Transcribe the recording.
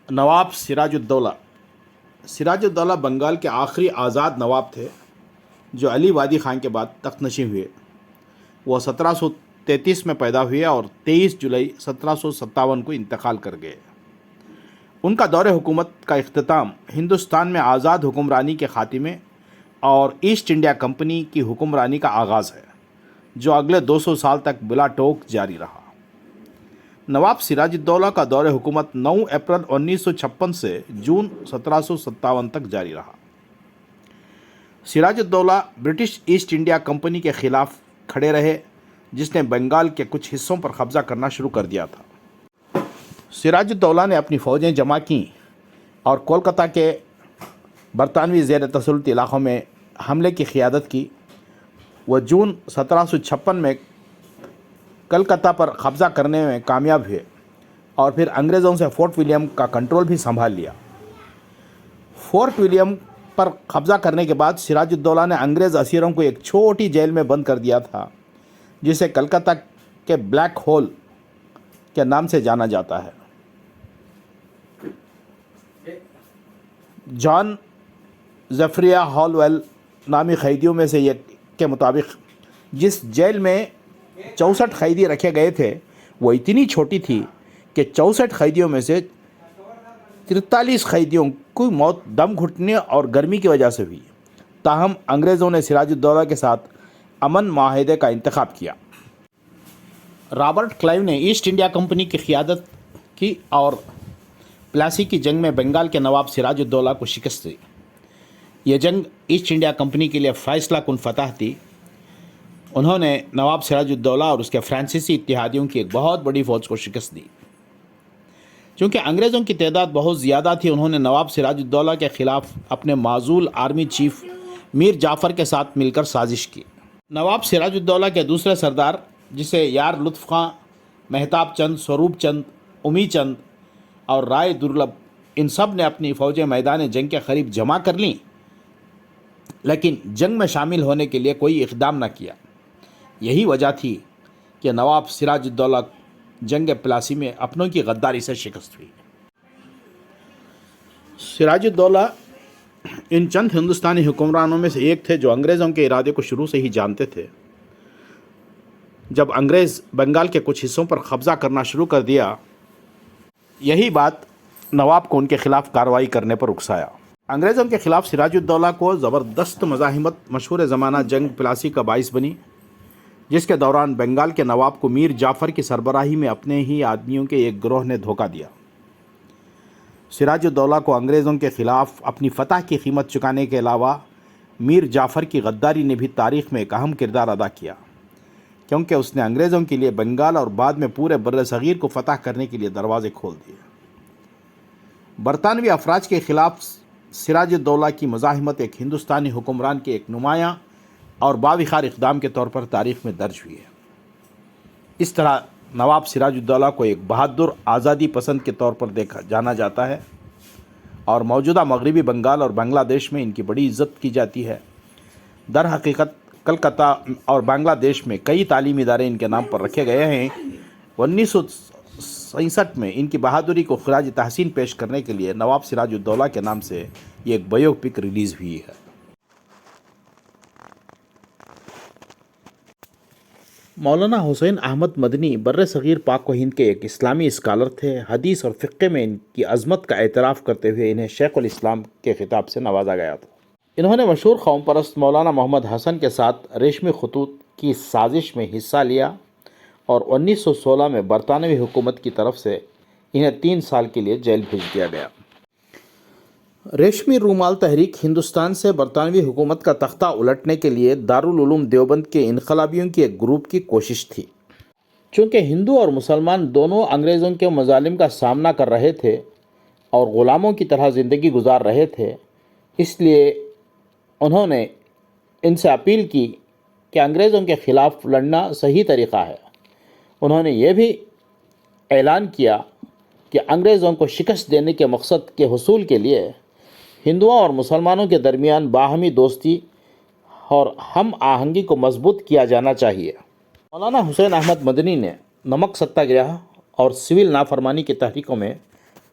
نواب سراج الدولہ بنگال کے آخری آزاد نواب تھے جو علی وادی خان کے بعد تخت نشین ہوئے۔ وہ 1733 میں پیدا ہوئے اور 23 جولائی 1757 کو انتقال کر گئے۔ ان کا دور حکومت کا اختتام ہندوستان میں آزاد حکمرانی کے خاتمے اور ایسٹ انڈیا کمپنی کی حکمرانی کا آغاز ہے، جو اگلے 200 سال تک بلا ٹوک جاری رہا۔ نواب سراج الدولہ کا دور حکومت 9 اپریل 1956 سے جون 1757 تک جاری رہا۔ Siraj ud-Daulah British East India Company کے خلاف کھڑے رہے، جس نے بنگال کے کچھ حصوں پر قبضہ کرنا شروع کر دیا تھا۔ سراج الدولہ نے اپنی فوجیں جمع کیں اور کولکتہ کے برطانوی زیر تسلط علاقوں میں حملے کی قیادت کی۔ وہ جون 1756 میں کلکتہ پر قبضہ کرنے میں کامیاب ہوئے اور پھر انگریزوں سے فورٹ ولیم کا کنٹرول بھی سنبھال لیا۔ فورٹ ولیم پر قبضہ کرنے کے بعد سراج الدولہ نے انگریز اسیروں کو ایک چھوٹی جیل میں بند کر دیا تھا، جسے کلکتہ کے بلیک ہول کے نام سے جانا جاتا ہے۔ جان زیفریہ ہالویل نامی قیدیوں میں سے ایک کے مطابق جس جیل میں 64 قیدی رکھے گئے تھے وہ اتنی چھوٹی تھی کہ 64 قیدیوں میں سے 43 قیدیوں کی موت دم گھٹنے اور گرمی کی وجہ سے ہوئی۔ تاہم انگریزوں نے سراج الدولہ کے ساتھ امن معاہدے کا انتخاب کیا۔ رابرٹ کلائیو نے ایسٹ انڈیا کمپنی کی قیادت کی اور پلاسی کی جنگ میں بنگال کے نواب سراج الدولہ کو شکست دی۔ یہ جنگ ایسٹ انڈیا کمپنی کے لیے فیصلہ کن فتح تھی۔ انہوں نے نواب سراج الدولہ اور اس کے فرانسیسی اتحادیوں کی ایک بہت بڑی فوج کو شکست دی۔ چونکہ انگریزوں کی تعداد بہت زیادہ تھی، انہوں نے نواب سراج الدولہ کے خلاف اپنے معزول آرمی چیف میر جعفر کے ساتھ مل کر سازش کی۔ نواب سراج الدولہ کے دوسرے سردار، جسے یار لطف خاں، مہتاب چند، سوروپ چند، امی چند اور رائے درلبھ، ان سب نے اپنی فوجیں میدان جنگ کے قریب جمع کر لیں، لیکن جنگ میں شامل ہونے کے لیے کوئی اقدام نہ کیا۔ یہی وجہ تھی کہ نواب سراج الدولہ جنگ پلاسی میں اپنوں کی غداری سے شکست ہوئی۔ سراج الدولہ ان چند ہندوستانی حکمرانوں میں سے ایک تھے جو انگریزوں کے ارادے کو شروع سے ہی جانتے تھے۔ جب انگریز بنگال کے کچھ حصوں پر قبضہ کرنا شروع کر دیا، یہی بات نواب کو ان کے خلاف کارروائی کرنے پر اکسایا۔ انگریزوں کے خلاف سراج الدولہ کو زبردست مزاحمت مشہور زمانہ جنگ پلاسی کا باعث بنی، جس کے دوران بنگال کے نواب کو میر جعفر کی سربراہی میں اپنے ہی آدمیوں کے ایک گروہ نے دھوکہ دیا۔ سراج الدولہ کو انگریزوں کے خلاف اپنی فتح کی قیمت چکانے کے علاوہ میر جعفر کی غداری نے بھی تاریخ میں ایک اہم کردار ادا کیا، کیونکہ اس نے انگریزوں کے لیے بنگال اور بعد میں پورے بر صغیر کو فتح کرنے کے لیے دروازے کھول دیے۔ برطانوی افراج کے خلاف سراج الدولہ کی مزاحمت ایک ہندوستانی حکمران کے ایک نمایاں اور باوقار اقدام کے طور پر تاریخ میں درج ہوئی ہے۔ اس طرح نواب سراج الدولہ کو ایک بہادر آزادی پسند کے طور پر دیکھا جانا جاتا ہے اور موجودہ مغربی بنگال اور بنگلہ دیش میں ان کی بڑی عزت کی جاتی ہے۔ در حقیقت کلکتہ اور بنگلہ دیش میں کئی تعلیمی ادارے ان کے نام پر رکھے گئے ہیں۔ 1967 میں ان کی بہادری کو خراج تحسین پیش کرنے کے لیے نواب سراج الدولہ کے نام سے یہ ایک بایوپک ریلیز ہوئی ہے۔ مولانا حسین احمد مدنی بر صغیر پاک و ہند کے ایک اسلامی اسکالر تھے۔ حدیث اور فقہ میں ان کی عظمت کا اعتراف کرتے ہوئے انہیں شیخ الاسلام کے خطاب سے نوازا گیا تھا۔ انہوں نے مشہور قوم پرست مولانا محمد حسن کے ساتھ ریشمی خطوط کی سازش میں حصہ لیا اور 1916 میں برطانوی حکومت کی طرف سے انہیں 3 سال کے لیے جیل بھیج دیا گیا۔ ریشمی رومال تحریک ہندوستان سے برطانوی حکومت کا تختہ الٹنے کے لیے دارالعلوم دیوبند کے انقلابیوں کی ایک گروپ کی کوشش تھی۔ چونکہ ہندو اور مسلمان دونوں انگریزوں کے مظالم کا سامنا کر رہے تھے اور غلاموں کی طرح زندگی گزار رہے تھے، اس لیے انہوں نے ان سے اپیل کی کہ انگریزوں کے خلاف لڑنا صحیح طریقہ ہے۔ انہوں نے یہ بھی اعلان کیا کہ انگریزوں کو شکست دینے کے مقصد کے حصول کے لیے ہندوؤں اور مسلمانوں کے درمیان باہمی دوستی اور ہم آہنگی کو مضبوط کیا جانا چاہیے۔ مولانا حسین احمد مدنی نے نمک ستیہ گرہ اور سول نافرمانی کی تحریکوں میں